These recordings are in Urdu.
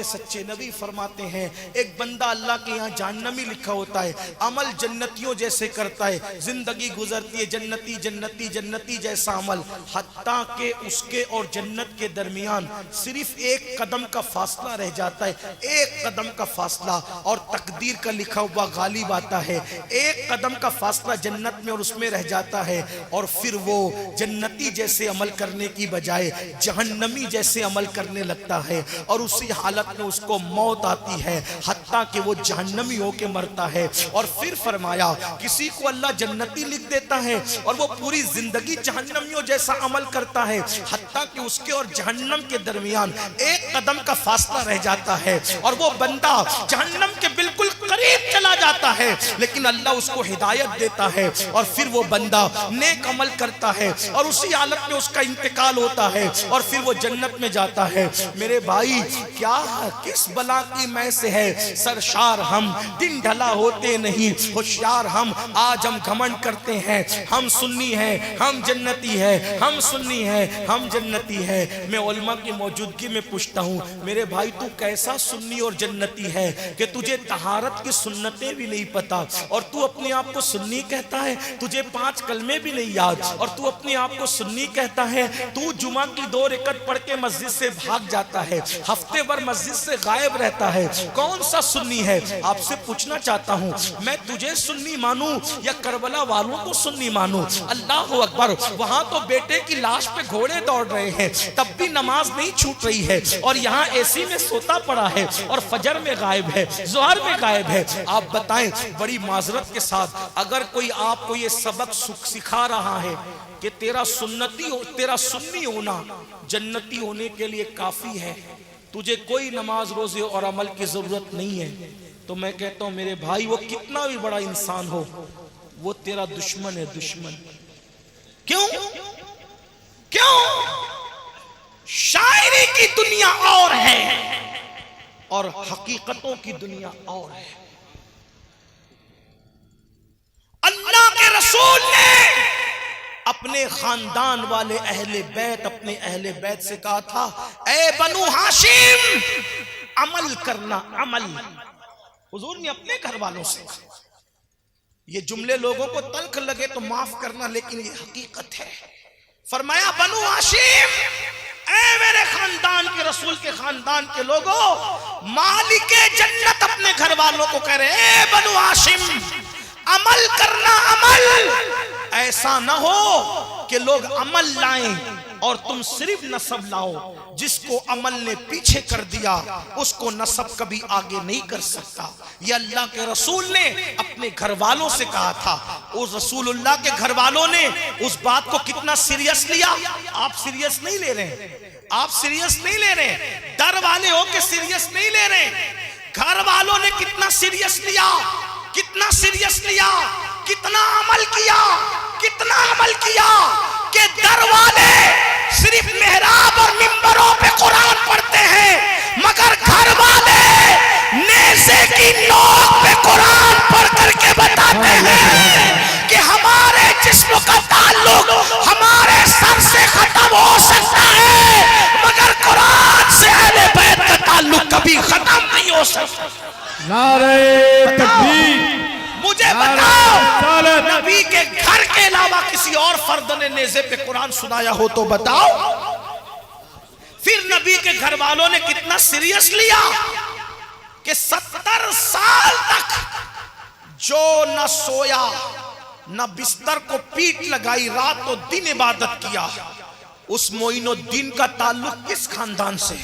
سچے نبی فرماتے ہیں ایک بندہ اللہ کے یہاں جہنمی لکھا ہوتا ہے، عمل جنتیوں جیسے کرتا ہے، زندگی گزرتی ہے جنتی جنتی جنتی جیسا عمل، حتیٰ کہ اس کے اور جنت کے درمیان صرف ایک قدم کا فاصلہ رہ جاتا ہے، ایک قدم کا فاصلہ، اور تقدیر کا لکھا ہوا غالب آتا ہے، ایک قدم کا فاصلہ جنت میں اور اس میں رہ جاتا ہے، اور پھر وہ جنتی جیسے عمل کرنے کی بجائے جہنمی جیسے عمل کرنے لگتا ہے، اور اسی حالت میں اس کو موت آتی ہے حتیٰ کہ وہ جہنمی ہو کے مرتا ہے۔ اور پھر فرمایا کسی کو اللہ جنتی لکھ دیتا ہے اور وہ پوری زندگی جہنمیوں جیسا عمل کرتا ہے حتیٰ کہ اس کے اور جہنم کے درمیان ایک قدم کا فاصلہ رہ جاتا ہے، اور وہ بندہ جہنم کے بالکل قریب چلا جاتا ہے، لیکن اللہ اس کو ہدایت دیتا ہے، اور پھر وہ بندہ نیک عمل کرتا ہے اور اسی حالت میں اس کا انتقال ہوتا ہے اور پھر وہ جنت میں جاتا ہے۔ میرے بھائی کیا کس بلا کی میں سے ہے سرشار ہم، دن ڈھلا ہوتے نہیں ہوشیار ہم، آج ہم گھمنڈ کرتے ہیں ہم سنی ہیں ہم جنتی ہیں، ہم سنی ہیں ہم جنتی ہیں۔ میں علماء کی موجودگی میں پوچھتا ہوں میرے بھائی تو کیسا سنی اور جنتی ہے کہ تجھے طہارت کی سنتیں بھی نہیں پتا اور تو اپنے آپ کو سنی کہتا ہے، تجھے 5 کلمے بھی نہیں یاد اور تو اپنے آپ کو سنی کہتا ہے، تو جمعہ کی 2 رکعت پڑھ کے مسجد سے بھاگ جاتا ہے، ہفتے بھر مسجد سے غائب رہتا ہے، کون سا سنی ہے؟ آپ سے پوچھنا چاہتا ہوں میں تجھے سنی مانوں یا کربلا والوں کو سنی مانوں؟ اللہ اکبر، وہاں تو بیٹے کی لاش پہ گھوڑے دوڑ رہے ہیں تب بھی نماز نہیں چھوٹ رہی ہے، اور یہاں اے سی میں سوتا پڑا ہے اور فجر میں غائب ہے، ظہر میں غائب ہے۔ آپ بتائیں بڑی معذرت کے ساتھ اگر کوئی آپ کو یہ سبق سکھا رہا ہے کہ تیرا سنی ہونا جنتی ہونے کے لیے کافی ہے، تجھے کوئی نماز روزے اور عمل کی ضرورت نہیں ہے، تو میں کہتا ہوں میرے بھائی وہ کتنا بھی بڑا انسان ہو وہ تیرا دشمن ہے، دشمن۔ کیوں؟ شاعری کی دنیا اور ہے اور حقیقتوں کی دنیا اور ہے۔ اللہ کے رسول نے اپنے خاندان والے اہل بیت، اپنے اہل بیت سے کہا تھا اے بنو ہاشم عمل کرنا، عمل۔ حضور نے اپنے گھر والوں سے کہا، یہ جملے لوگوں کو تلخ لگے تو معاف کرنا لیکن یہ حقیقت ہے۔ فرمایا بنو ہاشم اے میرے خاندان کے رسول کے خاندان کے لوگوں، مالک جنت اپنے گھر والوں کو کہہ رہے اے بنو ہاشم عمل کرنا، عمل۔ ایسا نہ ہو کہ لوگ عمل لائیں اور تم صرف نسب لاؤ، جس کو عمل نے پیچھے کر دیا اس کو نسب کبھی آگے نہیں کر سکتا۔ یہ اللہ کے رسول نے اپنے گھر والوں سے کہا تھا، اس رسول اللہ کے گھر والوں نے اس بات کو کتنا سیریس لیا۔ آپ سیریس نہیں لے رہے، آپ سیریس نہیں لے رہے، ڈر والے ہو کے سیریس نہیں لے رہے۔ گھر والوں نے کتنا سیریس لیا، کتنا سیریس لیا، کتنا عمل کیا، کتنا عمل کیا کہ در والے صرف محراب اور منبروں پہ قرآن پڑھتے ہیں مگر گھر والے نیزے کی نوک پہ قرآن پڑھ کر کے بتاتے ہیں کہ ہمارے جسم کا تعلق ہمارے سر سے ختم ہو سکتا ہے مگر قرآن سے اہل بیت کا تعلق کبھی ختم نہیں ہو سکتا۔ نعرہ تکبیر۔ مجھے بتاؤ نبی کے گھر کے علاوہ کسی اور فرد نے نیزے پہ قرآن سنایا ہو تو بتاؤ۔ پھر نبی کے گھر والوں نے کتنا سیریس لیا کہ 70 سال تک جو نہ سویا نہ بستر کو پیٹ لگائی، رات و دن عبادت کیا۔ اس معین الدین کا تعلق کس خاندان سے؟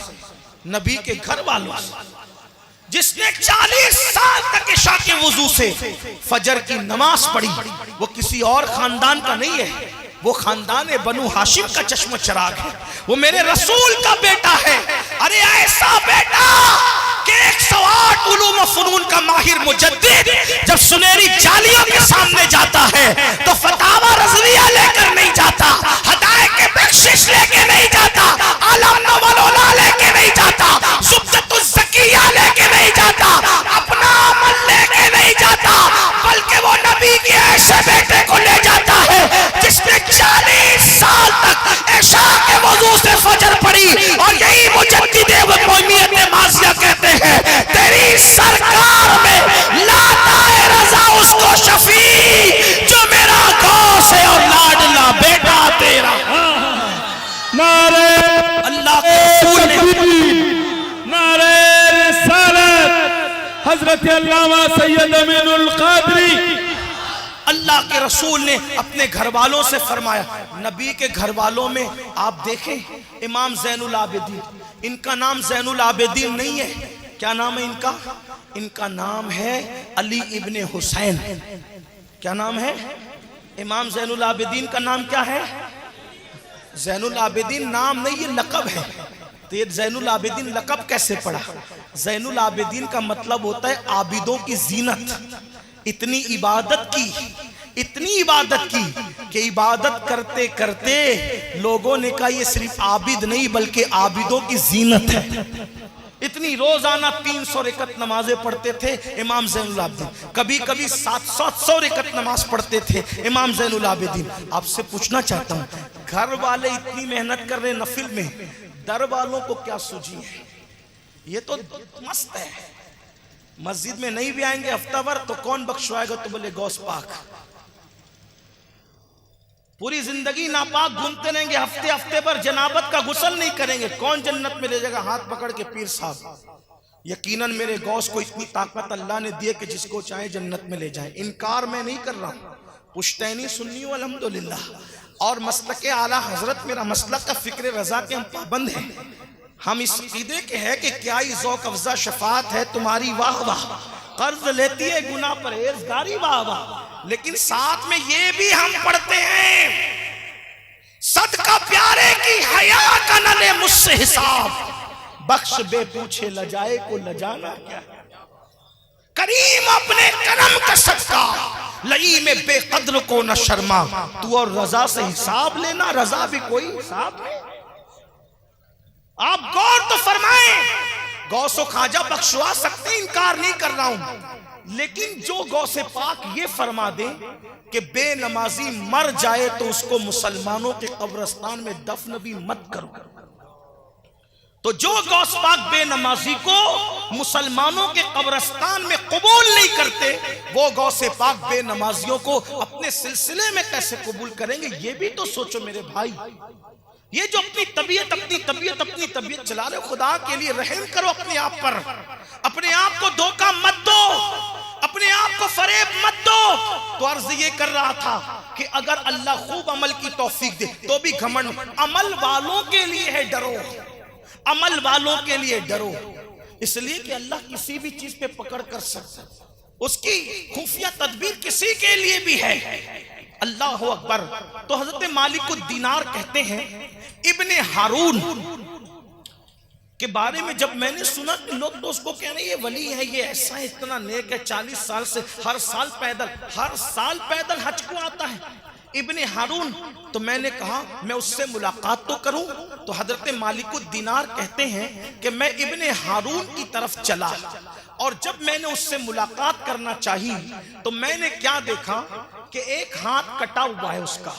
نبی کے گھر والوں سے۔ جس نے 40 سال تک عشاء کے وضو سے فجر کی نماز پڑھی وہ کسی اور خاندان کا نہیں ہے، وہ خاندان بنو ہاشم کا چشم چراغ ہے، وہ میرے رسول کا بیٹا ہے۔ ارے ایسا بیٹا کہ 108 علوم و فنون کا ماہر مجدد جب سنہری جالیوں کے سامنے جاتا ہے تو فتاوی رضویہ لے کر نہیں جاتا، ہدایت کے بخشش لے کے نہیں جاتا، عالم نوال اولا لے کے نہیں جاتا، زبدۃ الزکیہ لے کے نہیں جاتا، اپنا عمل لے کے نہیں جاتا، بلکہ وہ نبی کے ایسے بیٹے کو لے جاتا ہے جس نے 40 سال تک عشاء کے وضو سے فجر پڑھی، اور یہی مجدد قومیت ماضیہ کہتا حضرت علامہ سید امین القادری اللہ کے رسول نے اپنے گھر والوں سے فرمایا، نبی کے گھر والوں میں آپ دیکھیں امام زین العابدین، ان کا نام زین العابدین نہیں ہے، کیا نام ہے ان کا؟ ان کا نام ہے علی ابن حسین۔ کیا نام ہے؟ امام زین العابدین کا نام کیا ہے؟ زین العابدین نام نہیں، یہ لقب ہے۔ تو یہ زین العابدین لقب کیسے پڑا؟ زین العابدین کا مطلب ہوتا ہے عابدوں کی زینت۔ اتنی عبادت کی کہ عبادت کرتے کرتے لوگوں نے کہا یہ صرف عابد نہیں بلکہ عابدوں کی زینت ہے۔ اتنی روزانہ 300 رکعت نمازیں پڑھتے تھے امام زین العابدین، کبھی کبھی 700 رکعت نماز پڑھتے تھے امام زین العابدین۔ آپ سے پوچھنا چاہتا ہوں، گھر والے اتنی محنت کر رہے نفل میں، در والوں کو کیا سوجی ہے؟ یہ تو مست ہے، مسجد میں نہیں بھی آئیں گے ہفتہ بھر تو کون بخشوائے گا؟ تو بولے غوث پاک۔ پوری زندگی ناپاک گھومتے رہیں گے، ہفتے پر جنابت کا غسل نہیں کریں گے، کون جنت میں لے جائے گا؟ ہاتھ پکڑ کے پیر صاحب۔ یقیناً میرے غوث کو اتنی طاقت اللہ نے دی ہے کہ جس کو چاہے جنت میں لے جائے، انکار میں نہیں کر رہا ہوں، پشتینی سنی ہوں الحمدللہ، اور مسلک اعلیٰ حضرت میرا مسلک کا فکر رضا کے ہم پابند ہیں۔ ہم اس عقیدے کے ہیں کہ کیا ہی ذوق افزا شفاعت ہے تمہاری، واہ واہ، قرض لیتی ہے گناہ پرہیزگاری، واہ واہ، لیکن ساتھ میں یہ بھی ہم پڑھتے ہیں، صدقہ پیارے کی حیا کا نہ لے مجھ سے حساب، بخش بے پوچھے لجائے کو لجانا کیا، کریم اپنے کرم کا صدقہ، لئیم بے قدر کو نہ شرما، تو اور رضا سے حساب لینا، رضا بھی کوئی حساب نہیں۔ آپ غور تو فرمائیں، غوث و خواجہ بخشوا سکتے ہیں، انکار نہیں کر رہا ہوں، لیکن جو غوث پاک یہ فرما دیں کہ بے نمازی مر جائے تو اس کو مسلمانوں کے قبرستان میں دفن بھی مت کرو، تو جو غوث پاک بے نمازی کو مسلمانوں کے قبرستان میں قبول نہیں کرتے، وہ غوث پاک بے نمازیوں کو اپنے سلسلے میں کیسے قبول کریں گے؟ یہ بھی تو سوچو میرے بھائی۔ یہ جو اپنی طبیعت چلا رہے، خدا کے لیے رحم کرو اپنے آپ پر، اپنے آپ کو دھوکہ مت دو، اپنے آپ کو فریب مت دو۔ تو عرض یہ کر رہا تھا کہ اگر اللہ خوب عمل کی توفیق دے تو بھی گھمنڈ، عمل والوں کے لیے ہے ڈرو، عمل والوں کے لیے ڈرو، اس لیے کہ اللہ کسی بھی چیز پہ پکڑ کر سکتا، اس کی خفیہ تدبیر کسی کے لیے بھی ہے۔ اللہ اکبر۔ تو حضرت مالک الدینار کہتے ہیں ابن ہارون کے بارے میں جب میں نے سنا کہ لوگ تو اس کو کہہ رہے ہیں یہ ولی ہے، یہ ایسا ہے، اتنا نیک ہے، 40 سال سے ہر سال پیدل حج کو آتا ہے ابن ہارون۔ تو میں نے کہا میں اس سے ملاقات تو کروں، تو حضرت مالک الدینار کہتے ہیں کہ میں ابن ہارون کی طرف چلا، اور جب میں نے اس سے ملاقات کرنا چاہی تو میں نے کیا دیکھا کہ ایک ہاتھ کٹا ہوا ہے اس کا،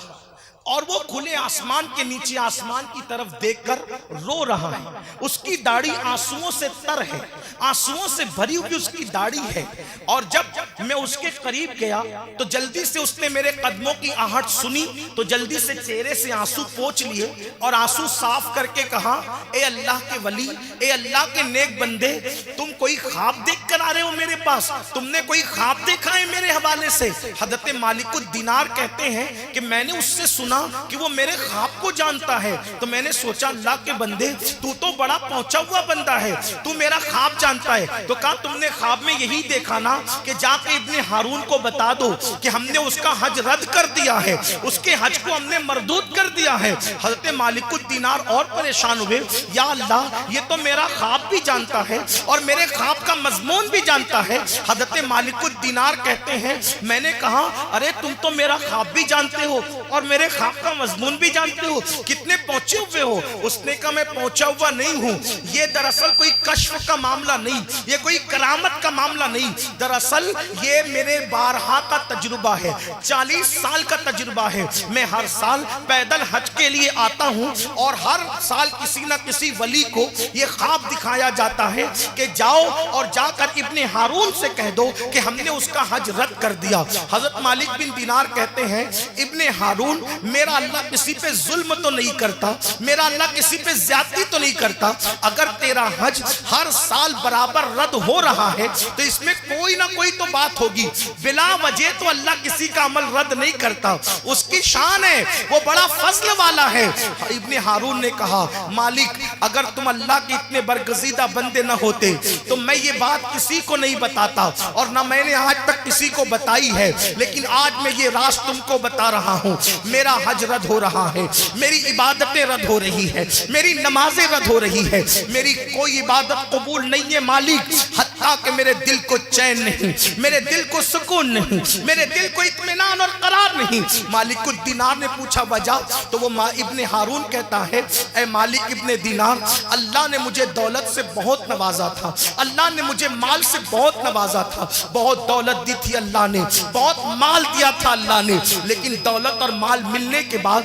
اور وہ کھلے آسمان کے نیچے آسمان کی طرف دیکھ کر رو رہا ہے، اس کی داڑھی آنسوؤں سے تر ہے، آنسوؤں سے بھری ہوئی اس کی داڑھی ہے، اور جب میں اس کے قریب گیا تو جلدی سے اس نے میرے قدموں کی آہٹ سنی تو جلدی سے چہرے سے آنسو پوچھ لیے اور آنسو صاف کر کے کہا، اے اللہ کے ولی، اے اللہ کے نیک بندے، تم کوئی خواب دیکھ کر آ رہے ہو میرے پاس؟ تم نے کوئی خواب دیکھا ہے میرے حوالے سے؟ حضرت مالک الدینار کہتے ہیں کہ میں نے اس سے سنا کہ وہ میرے خواب کو جانتا ہے، تو میں نے سوچا اللہ کے بندے تو بڑا پہنچا ہوا بندہ ہے، تو میرا خواب جانتا ہے۔ تو کہا تم نے خواب میں یہی دیکھا نا کہ جا کے ابن ہارون کو بتا دو کہ ہم نے اس کا حج رد کر دیا ہے، اس کے حج کو ہم نے مردود کر دیا ہے۔ حضرت مالک الدینار اور پریشان ہوئے، یا اللہ یہ تو میرا خواب بھی جانتا ہے اور میرے خواب کا مضمون بھی جانتا ہے۔ حضرت مالک الدینار کہتے ہیں میں نے کہا ارے تم تو میرا خواب بھی جانتے ہو اور میرے خواب کا مضمون بھی جانتے ہو، کتنے پہنچے ہوئے ہو؟ اس نے کہا میں پہنچا ہوا نہیں ہوں، یہ دراصل کوئی کشف کا معاملہ نہیں، یہ کوئی کرامت کا معاملہ نہیں، دراصل یہ میرے بارہا کا تجربہ ہے، 40 سال کا تجربہ ہے۔ میں ہر سال پیدل حج کے لیے آتا ہوں اور ہر سال کسی نہ کسی ولی کو یہ خواب دکھایا جاتا ہے کہ جاؤ اور جا کر ابن ہارون سے کہہ دو کہ ہم نے اس کا حج رد کر دیا۔ حضرت مالک بن دینار کہتے ہیں ابن ہارون میرا اللہ کسی پہ ظلم تو نہیں کرتا، میرا اللہ کسی پہ زیادتی تو نہیں کرتا، اگر تیرا حج ہر سال برابر رد ہو رہا ہے ہے تو اس میں کوئی نہ کوئی تو بات ہوگی. بلا وجہ تو اللہ کسی کا عمل رد نہیں کرتا, اس کی شان ہے, وہ بڑا فضل والا ہے. ابن ہارون نے کہا مالک اگر تم اللہ کے اتنے برگزیدہ بندے نہ ہوتے تو میں یہ بات کسی کو نہیں بتاتا, اور نہ میں نے آج تک کسی کو بتائی ہے, لیکن آج میں یہ راز تم کو بتا رہا ہوں. میرا حج رد ہو رہا ہے, میری عبادتیں رد ہو رہی ہے, میری نمازیں رد ہو رہی ہے, میری کوئی عبادت قبول نہیں ہے مالک, حتیٰ کہ میرے دل کو چین نہیں, میرے دل کو سکون نہیں, میرے دل کو اطمینان اور قرار نہیں. مالک الدینار نے پوچھا وجہ, تو وہ ابن ہارون کہتا ہے اے مالک ابن دینار, اللہ نے مجھے دولت سے بہت نوازا تھا, اللہ نے مجھے مال سے بہت نوازا تھا, بہت دولت دی تھی اللہ نے, بہت مال دیا تھا اللہ نے, لیکن دولت اور مال ملنے کے بعد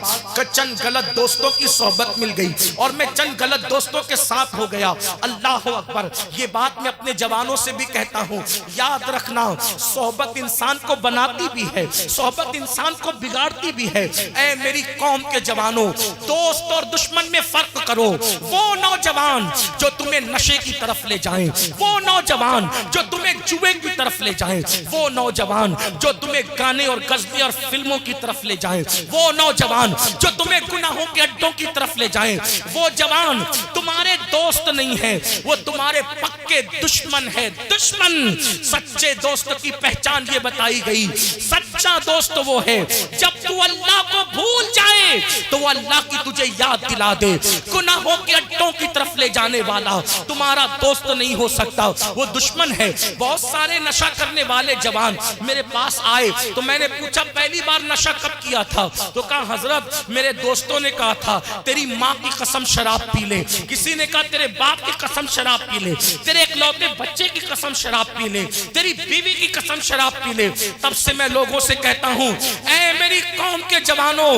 چند غلط دوستوں کی صحبت مل گئی اور میں چند غلط دوستوں کے ساتھ ہو گیا. اللہ اکبر, یہ بات میں اپنے جوانوں سے بھی کہتا ہوں, یاد رکھنا صحبت انسان کو بناتی بھی ہے, صحبت انسان کو بگاڑتی بھی ہے. اے میری قوم کے جوانوں, دوست اور دشمن میں فرق کرو. وہ نوجوان جو تمہیں نشے کی طرف لے جائیں, وہ نوجوان جو تمہیں جوے کی طرف لے جائیں, وہ نوجوان جو تمہیں گانے اور غزلیں اور فلموں کی طرف لے جائیں, وہ نوجوان جو تمہیں گناہوں کے اڈوں کی طرف لے جائیں, وہ جوان تمہارے دوست نہیں ہے, وہ تمہارے پکے دشمن ہے. دشمن, سچے دوست کی پہچان یہ بتائی گئی, سچا دوست وہ ہے جب تو اللہ کو بھول جائے تو وہ اللہ کی تجھے یاد دلا دے. گناہوں کے اڈوں کی طرف لے جانے والا تمہارا دوست نہیں ہو سکتا, وہ دشمن ہے. بہت سارے نشہ کرنے والے جوان میرے پاس آئے تو میں نے پوچھا پہلی بار نشہ کب کیا تھا, تو کہا حضرت میرے دوستوں نے کہا تھا تیری ماں کی قسم شراب پی لے, کسی نے کہا تیرے باپ کی قسم شراب پی لے, تیرے اکلوتے بچے کی قسم شراب پی لے, تیری بیوی کی قسم شراب پی لے. تب سے میں لوگوں سے کہتا ہوں اے میری قوم کے جوانوں,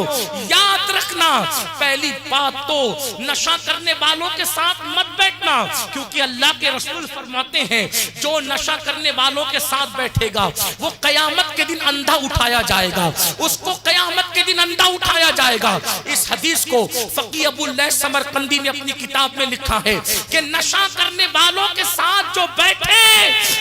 یاد رکھنا پہلی بات تو نشہ کرنے والوں کے ساتھ مت بیٹھنا, کیونکہ اللہ کے رسول فرماتے ہیں جو نشہ کرنے والوں کے ساتھ بیٹھے گا وہ قیامت کے دن اندھا اٹھایا جائے گا, اس کو قیامت کے دن اندھا اٹھایا جائے گا. اس حدیث کو فقی ابو اللیث سمرقندی نے اپنی کتاب میں لکھا ہے کہ نشہ کرنے والوں کے ساتھ جو بیٹھے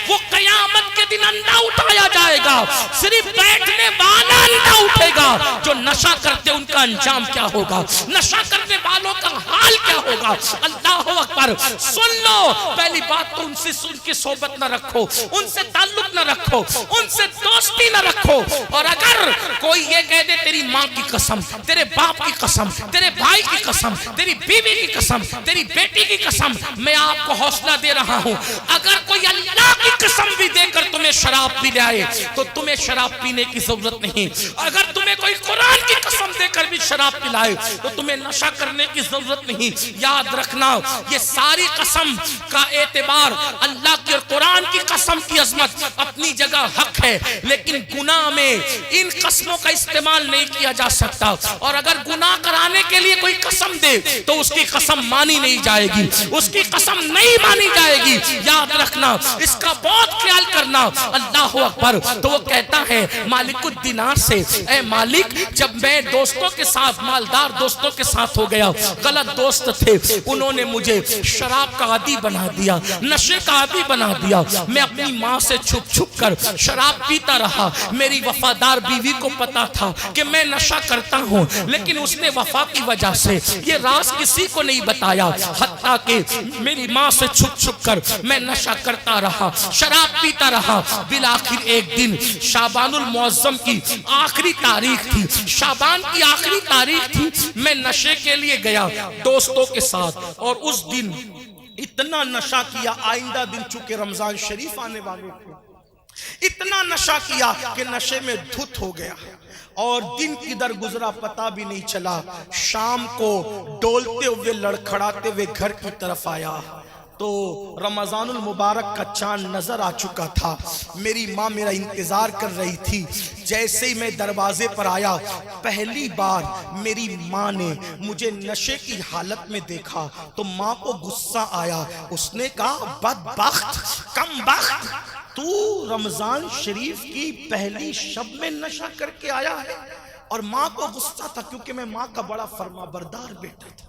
وہ قیامت کے دن اندھا اٹھایا جائے گا. صرف بیٹھنے والا اندھا اٹھے گا, جو نشہ کرتے ان کا انجام کیا ہوگا, نشہ کرنے والوں کا حال کیا ہوگا. اللہ اکبر, سن لو پہلی بات تو ان سے ان کی صحبت نہ رکھو, ان سے تعلق نہ رکھو, ان سے دوستی نہ رکھو. اور اگر کوئی یہ کہہ دے تیری ماں کی قسم, تیرے باپ کی قسم, تیرے بھائی کی قسم, تیری بیوی کی قسم, تیری بیٹی کی قسم, میں آپ کو حوصلہ دے رہا ہوں, اگر کوئی اللہ کی قسم بھی دے کر تمہیں شراب پی لائے تو تمہیں شراب پینے کی ضرورت نہیں. اگر تمہیں کوئی قرآن کی قسم دے کر بھی شراب پلائے تو تمہیں نشہ کرنے کی ضرورت نہیں. یاد رکھنا یہ ساری قسم کا اعتبار اللہ کی اور قرآن کی قسم کی عظمت اپنی جگہ حق ہے, لیکن گناہ میں ان قسموں کا استعمال نہیں کیا جا سکتا. اور اگر گناہ کرانے کے لیے کوئی قسم دے تو اس کی قسم مانی نہیں جائے گی, اس کی قسم نہیں مانی جائے گی. یاد رکھنا, اس کا بہت خیال کرنا. اللہ اکبر. تو وہ کہتا ہے مالک الدینار سے اے مالک جب میں دوستوں کے ساتھ, مالدار دوستوں کے ساتھ ہو گیا, غلط دوست تھے, انہوں نے مجھے شراب کا عادی بنا دیا, نشے کا عادی بنا دیا. میں اپنی ماں سے چھپ چھپ کر شراب پیتا رہا. میری وفادار بیوی کو پتا تھا کہ میں نشہ کرتا ہوں, لیکن اس نے وفا کی وجہ سے یہ راز کسی کو نہیں بتایا, حتیٰ کہ میری ماں سے چھپ چھپ کر میں نشہ کرتا رہا, شراب پیتا رہا. بالآخر ایک دن شعبان المعظم کی آخری تاریخ تھی, شعبان کی آخری تاریخ تھی, میں نشے کے لیے گیا دوستوں کے ساتھ, اور اس دن اتنا نشہ کیا, آئندہ دن چونکہ رمضان شریف آنے والے تھے, اتنا نشہ کیا کہ نشے میں دھت ہو گیا, اور دن کدھر گزرا پتا بھی نہیں چلا. شام کو ڈولتے ہوئے لڑکھڑاتے ہوئے گھر کی طرف آیا تو رمضان المبارک کا چاند نظر آ چکا تھا. میری ماں میرا انتظار کر رہی تھی. جیسے ہی میں دروازے پر آیا, پہلی بار میری ماں نے مجھے نشے کی حالت میں دیکھا تو ماں کو غصہ آیا. اس نے کہا بدبخت, کم بخت, تو رمضان شریف کی پہلی شب میں نشہ کر کے آیا ہے. اور ماں کو غصہ تھا کیونکہ میں ماں کا بڑا فرما بردار بیٹا تھا.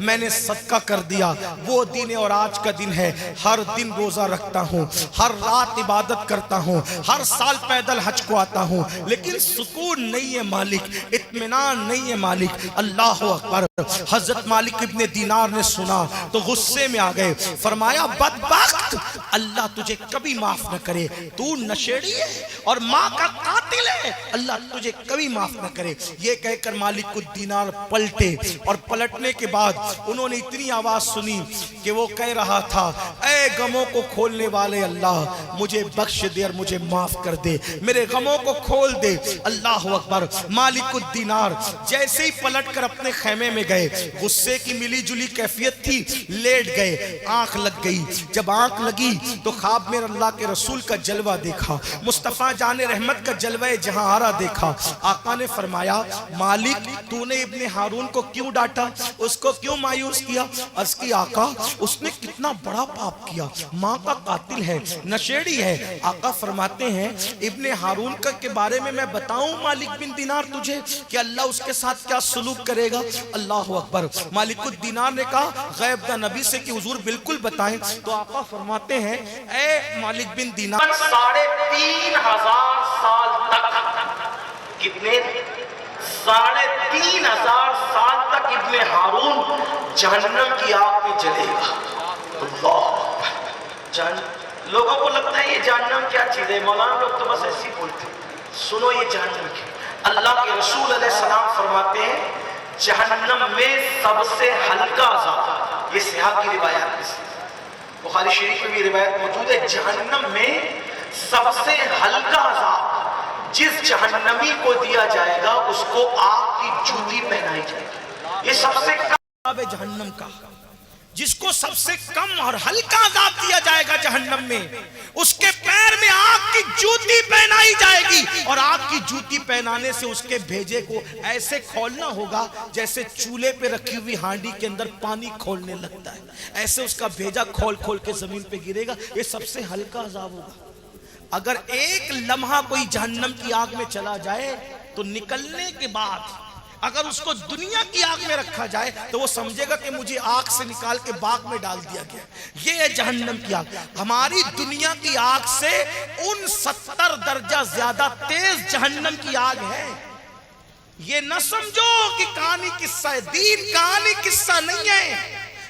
میں نے صدقہ کر دیا. وہ دن اور آج کا دن ہے. ہر دن روزہ رکھتا ہوں, ہر رات عبادت کرتا ہوں, ہر سال پیدل حج کو آتا ہوں, لیکن سکون نہیں ہے مالک, اطمینان نہیں ہے مالک. اللہ اکبر. حضرت مالک ابن دینار نے سنا تو غصے میں آ گئے. فرمایا بدبخت, اللہ تجھے کبھی معاف نہ کرے, تو نشیڑی ہے اور ماں کا قاتل ہے, اللہ تجھے کبھی معاف نہ کرے. یہ کہہ کر مالک الدینار پلٹے, اور پلٹنے کے بعد انہوں نے اتنی آواز سنی کہ وہ کہہ رہا تھا, اے غموں کو کھولنے والے اللہ, مجھے بخش دے اور مجھے معاف کر دے, میرے غموں کو کھول دے. اللہ اکبر. مالک الدینار جیسے ہی پلٹ کر اپنے خیمے میں گئے, غصے کی ملی جلی کیفیت تھی, لیٹ گئے. آنکھ لگ گئی. جب آنکھ لگی تو خواب میں اللہ کے رسول کا جلوہ دیکھا, مصطفیٰ جان رحمت کا جلوہ جہاں آرا دیکھا. آقا نے فرمایا, مالک تو نے ابن ہارون کو کیوں ڈانٹا, اس کو کیوں مایوس کیا؟ عرض کی آقا اس نے کتنا بڑا پاپ کیا, ماں کا قاتل ہے, نشیڑی ہے. آقا فرماتے ہیں ابن ہارون کے بارے میں بتاؤں مالک بن دینار تجھے کہ اللہ اس کے ساتھ کیا سلوک کرے گا؟ اللہ اکبر. مالک الدینار نے کہا غیب دا نبی سے کہ حضور بالکل بتائیں. تو آقا فرماتے ہیں, اے مالک بن دینار 3,500 سال تک, کتنے 3,500 سال تک ابن ہارون جہنم کی آگ میں جلے گا. اللہ. لوگوں کو لگتا ہے یہ جہنم کیا چیز ہے, مولانا لوگ تو بس ایسی بولتے. سنو یہ جہنم کی, اللہ کے رسول علیہ السلام فرماتے ہیں جہنم میں سب سے ہلکا عذاب, یہ صحیح کی روایات میں سے, بخاری شریف میں بھی روایت موجود ہے, جہنم میں سب سے ہلکا عذاب جس جہنمی کو دیا جائے گا اس کو آگ کی جوتی پہنائی جائے گی. یہ سب سے کم عذاب جہنم کا, جس کو سب سے کم اور ہلکا عذاب دیا جائے گا جہنم میں, اس کے پیر میں آگ کی جوتی پہنائی جائے گی, اور آگ کی جوتی پہنانے سے اس کے بھیجے کو ایسے کھولنا ہوگا جیسے چولہے پہ رکھی ہوئی ہانڈی کے اندر پانی کھولنے لگتا ہے, ایسے اس کا بھیجا کھول کھول کے زمین پہ گرے گا. یہ سب سے ہلکا عذاب ہوگا. اگر ایک لمحہ کوئی جہنم کی آگ میں چلا جائے تو نکلنے کے بعد اگر اس کو دنیا کی آگ میں رکھا جائے تو وہ سمجھے گا کہ مجھے آگ سے نکال کے باغ میں ڈال دیا گیا. یہ ہے جہنم کی آگ. ہماری دنیا کی آگ سے 70 درجہ زیادہ تیز جہنم کی آگ ہے. یہ نہ سمجھو کہ کہانی قصہ ہے, دین کہانی قصہ نہیں ہے,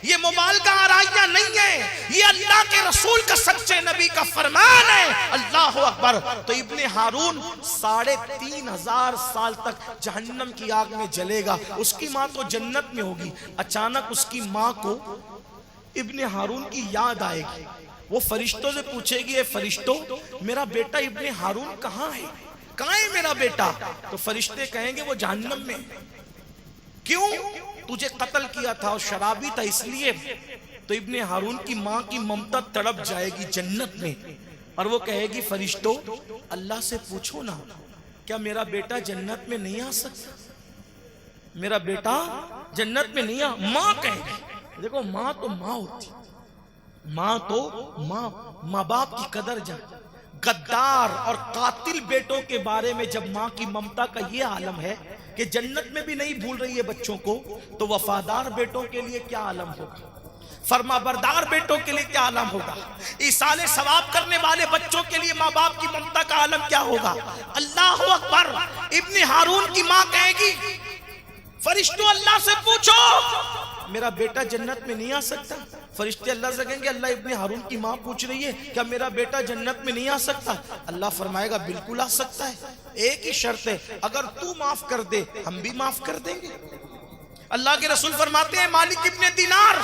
یہ مبالغہ آرائیاں نہیں ہے, یہ اللہ کے رسول کا سچے نبی کا فرمان ہے. اللہ اکبر. تو ابن ہارون 3,500 سال تک جہنم کی آگ میں جلے گا. اس کی ماں تو جنت میں ہوگی. اچانک اس کی ماں کو ابن ہارون کی یاد آئے گی. وہ فرشتوں سے پوچھے گی, اے فرشتوں میرا بیٹا ابن ہارون کہاں ہے, کہاں ہے میرا بیٹا؟ تو فرشتے کہیں گے وہ جہنم میں. کیوں؟ تجھے قتل کیا تھا اور شرابی تھا اس لیے. تو ابن ہارون کی ماں کی ممتا تڑپ جائے گی جنت میں, اور وہ کہے گی فرشتوں اللہ سے پوچھو نا, کیا میرا بیٹا جنت میں نہیں آ سکتا, میرا بیٹا جنت میں نہیں آ. ماں کہے گی, دیکھو ماں تو ماں ہوتی, ماں تو ماں, ماں باپ کی قدر جان. غدار اور قاتل بیٹوں کے بارے میں جب ماں کی ممتا کا یہ عالم ہے کہ جنت میں بھی نہیں بھول رہی ہے بچوں کو, تو وفادار بیٹوں کے لیے کیا عالم ہوگا, فرما بردار بیٹوں کے لیے کیا عالم ہوگا, ایصال ثواب کرنے والے بچوں کے لیے ماں باپ کی ممتا کا عالم کیا ہوگا. اللہ اکبر. ابن ہارون کی ماں کہے گی فرشتوں اللہ سے پوچھو میرا بیٹا جنت میں نہیں آ سکتا. فرشتے اللہ سے کہیں گے اللہ ابن ہارون کی ماں پوچھ رہی ہے کیا میرا بیٹا جنت میں نہیں آ سکتا. اللہ فرمائے گا بالکل آ سکتا ہے, ایک ہی شرط ہے, اگر تو معاف کر دے ہم بھی معاف کر دیں گے. اللہ کے رسول فرماتے ہیں مالک ابن دینار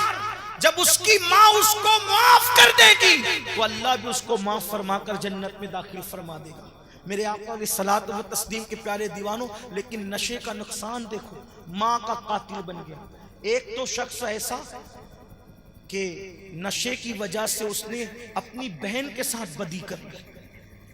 جب اس کی ماں اس کو معاف کر دے گی تو اللہ بھی اس کو معاف فرما کر جنت میں داخل فرما دے گا. میرے آقا علیہ الصلوۃ والتسلیم کے پیارے دیوانوں, لیکن نشے کا نقصان دیکھو, ماں کا قاتل بن گیا. ایک تو شخص ایسا کہ نشے کی وجہ سے اس نے اپنی بہن کے ساتھ بدی کر لی,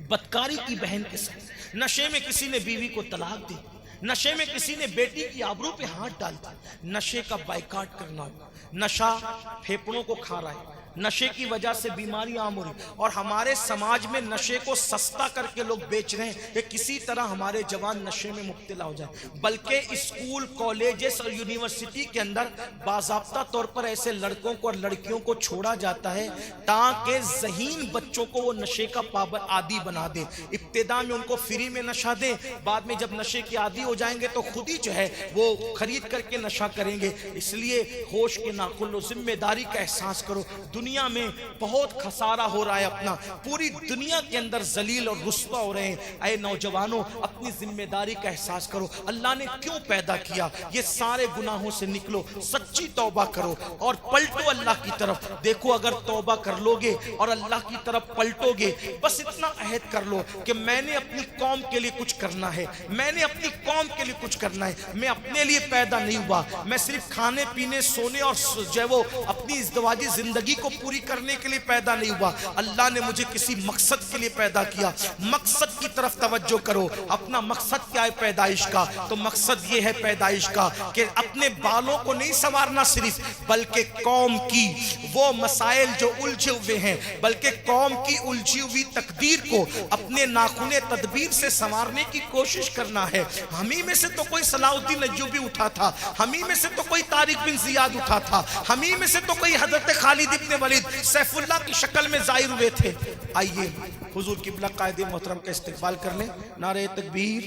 بدکاری کی بہن کے ساتھ. نشے میں کسی نے بیوی کو طلاق دی, نشے میں کسی نے بیٹی کی آبرو پہ ہاتھ ڈال دی. نشے کا بائیکاٹ کرنا ہوگا. نشہ پھیپڑوں کو کھا رہا ہے, نشے کی وجہ سے بیماریاں عام ہو رہی، اور ہمارے سماج میں نشے کو سستا کر کے لوگ بیچ رہے ہیں کہ کسی طرح ہمارے جوان نشے میں مبتلا ہو جائیں، بلکہ اسکول، کالجز اور یونیورسٹی کے اندر باضابطہ طور پر ایسے لڑکوں کو اور لڑکیوں کو چھوڑا جاتا ہے تاکہ ذہین بچوں کو وہ نشے کا پابند عادی بنا دے۔ ابتدا میں ان کو فری میں نشہ دیں، بعد میں جب نشے کے عادی ہو جائیں گے تو خود ہی جو ہے وہ خرید کر کے نشہ کریں گے۔ اس لیے ہوش کے ناخن لو، ذمہ داری کا احساس کرو۔ دنیا میں بہت خسارہ ہو رہا ہے اپنا، پوری دنیا کے اندر ذلیل اور رسوا ہو رہے ہیں۔ اے نوجوانوں، اپنی ذمہ داری کا احساس کرو۔ اللہ نے کیوں پیدا کیا؟ یہ سارے گناہوں سے نکلو، سچی توبہ کرو اور پلٹو اللہ کی طرف۔ دیکھو اگر توبہ کر لو گے اور اللہ کی طرف پلٹو گے، بس اتنا عہد کر لو کہ میں نے اپنی قوم کے لیے کچھ کرنا ہے، میں نے اپنی قوم کے لیے کچھ کرنا ہے۔ میں اپنے لیے پیدا نہیں ہوا، میں صرف کھانے پینے، سونے اور جو ہے وہ اپنی ازدواجی زندگی کو پوری کرنے کے لیے پیدا نہیں ہوا۔ اللہ نے مجھے کسی مقصد کے لیے پیدا کیا۔ مقصد کی طرف توجہ کرو۔ اپنا مقصد کیا ہے پیدائش کا؟ تو مقصد یہ ہے پیدائش کا کہ اپنے بالوں کو نہیں سنوارنا صرف، بلکہ قوم کی وہ مسائل جو الجھے ہوئے ہیں، بلکہ قوم کی الجھی ہوئی تقدیر کو اپنے ناخن تدبیر سے سنوارنے کی کوشش کرنا ہے۔ ہمیں میں سے تو کوئی صلاح الدین ایوبی اٹھا تھا، ہمیں میں سے تو کوئی طارق بن زیاد اٹھا تھا، ہمیں میں سے تو کوئی حضرت خالد ابن ولید سیف اللہ کی شکل میں ظاہر ہوئے تھے۔ آئیے حضور قبلہ قائد محترم کا استقبال کر لیں۔ نعرہ تکبیر،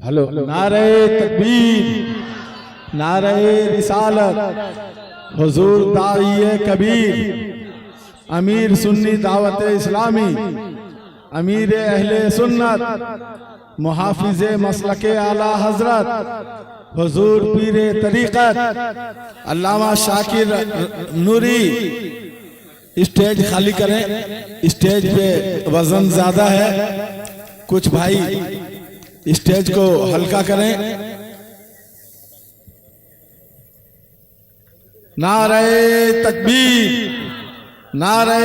ہلو، نعرہ تکبیر، نعرہ رسالت، حضور داعی کبیر، امیر سنی دعوت اسلامی، امیر اہل سنت، محافظ مسلک اعلی حضرت، حضور پیر طریقت علامہ شاکر نوری، اسٹیج خالی کریں، اسٹیج پہ وزن زیادہ ہے، کچھ بھائی اسٹیج کو ہلکا کریں۔ نعرہ تکبیر، نعرہ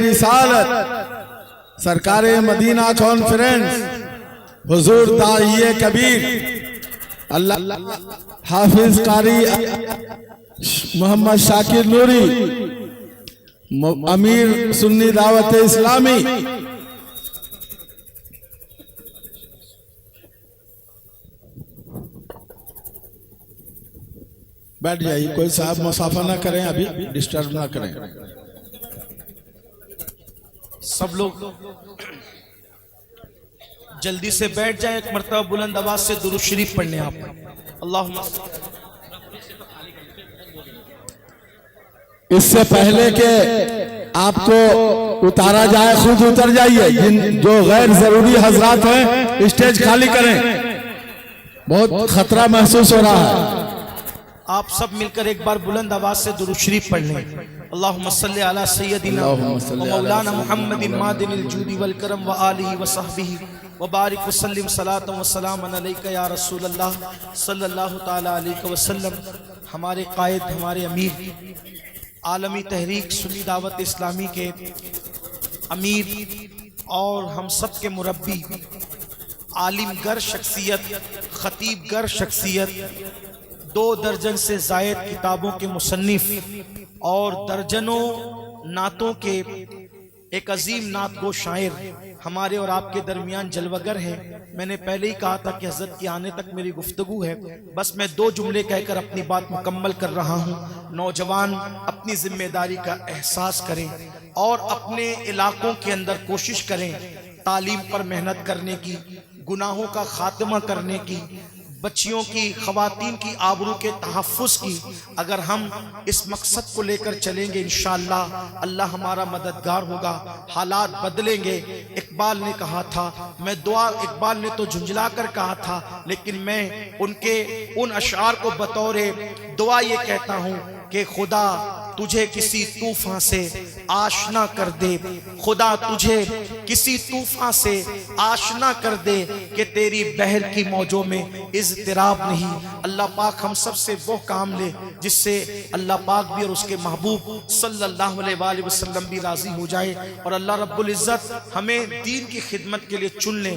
رسالت، سرکار مدینہ کانفرنس، حضور داعی کبیر، اللہ حافظ قاری محمد شاکر نوری، امیر سنی دعوت اسلامی، بیٹھ جائیے، کوئی صاحب مسافہ نہ کریں، ابھی ڈسٹرب نہ کریں۔ سب لوگ جلدی سے بیٹھ جائیں، ایک مرتبہ بلند آواز سے درود شریف پڑھنے آپ۔ اللہم اس سے پہلے کہ آپ کو اتارا جائے خود اتر جائیے، جو غیر ضروری حضرات ہیں اسٹیج خالی کریں، بہت خطرہ محسوس ہو رہا ہے۔ آپ سب مل کر ایک بار بلند آواز سے درود شریف پڑھ لیں۔ اللہم صلی علی سیدنا و مولانا محمد مادن الجود والکرم و آلہ و صحبہ وبارک وسلم صلاۃ و سلام علیک یا رسول اللہ صلی اللہ تعالی علیہ وسلم۔ ہمارے قائد، ہمارے امیر، عالمی تحریک سنی دعوت اسلامی کے امیر اور ہم سب کے مربی، عالم گر شخصیت، خطیب گر شخصیت، 2 درجن سے زائد کتابوں کے مصنف اور درجنوں نعتوں کے ایک عظیم نعت گو شاعر ہمارے اور آپ کے درمیان جلوگر ہیں۔ میں نے پہلے ہی کہا تھا کہ حضرت کی آنے تک میری گفتگو ہے، بس میں 2 جملے کہہ کر اپنی بات مکمل کر رہا ہوں۔ نوجوان اپنی ذمہ داری کا احساس کریں اور اپنے علاقوں کے اندر کوشش کریں تعلیم پر محنت کرنے کی، گناہوں کا خاتمہ کرنے کی، بچیوں کی، خواتین کی آبرو کے تحفظ کی۔ اگر ہم اس مقصد کو لے کر چلیں گے انشاءاللہ اللہ ہمارا مددگار ہوگا، حالات بدلیں گے۔ اقبال نے کہا تھا، میں دعا، اقبال نے تو جھنجھلا کر کہا تھا، لیکن میں ان کے ان اشعار کو بطور دعا یہ کہتا ہوں کہ خدا تجھے کسی طوفان سے آشنا کر دے، خدا تجھے کسی طوفان سے آشنا کر دے کہ تیری بحر کی موجوں میں اضطراب نہیں۔ اللہ پاک ہم سب سے وہ کام لے جس سے اللہ پاک بھی اور اس کے محبوب صلی اللہ علیہ وآلہ وسلم بھی راضی ہو جائے، اور اللہ رب العزت ہمیں دین کی خدمت کے لیے چن لیں۔